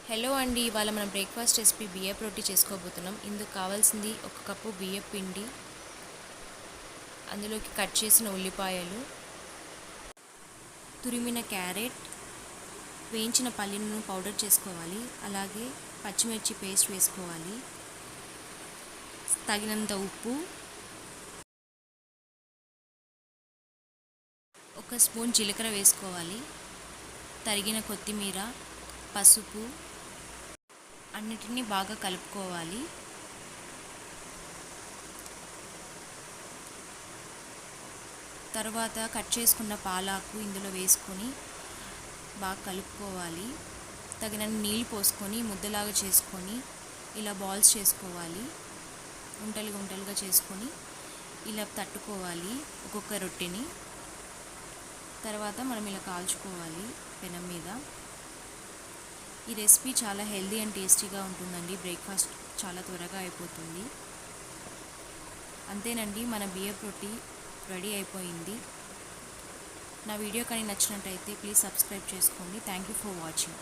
Hello అండి, ఇవాళ మనం బ్రేక్ఫాస్ట్ రెసిపీ బియ్యపు రొట్టి చేసుకోబోతున్నాం. ఇందుకు కావాల్సింది 1 కప్పు బియ్యపు పిండి, అందులోకి కట్ చేసిన ఉల్లిపాయలు, తురిమిన క్యారెట్, వేయించిన పల్లీలను పౌడర్ చేసుకోవాలి. అలాగే పచ్చిమిర్చి పేస్ట్ వేసుకోవాలి, తగినంత ఉప్పు, 1 స్పూన్ జీలకర్ర వేసుకోవాలి, తరిగిన కొత్తిమీర, పసుపు, అన్నిటినీ బాగా కలుపుకోవాలి. తర్వాత కట్ చేసుకున్న పాలాకు ఇందులో వేసుకొని బాగా కలుపుకోవాలి. తగినన్ని నీళ్ళు పోసుకొని ముద్దలాగా చేసుకొని ఇలా బాల్స్ చేసుకోవాలి. ఉంటలుగా చేసుకొని ఇలా తట్టుకోవాలి ఒక్కొక్క రొట్టెని. తర్వాత మనం ఇలా కాల్చుకోవాలి పెనం మీద. ఈ రెసిపీ చాలా హెల్దీ అండ్ టేస్టీగా ఉంటుందండి. బ్రేక్ఫాస్ట్ చాలా త్వరగా అయిపోతుంది. అంతేనండి, మన బియ్యపు రొట్టి రెడీ అయిపోయింది. నా వీడియో కానీ నచ్చినట్టయితే ప్లీజ్ సబ్స్క్రైబ్ చేసుకోండి. Thank you for watching.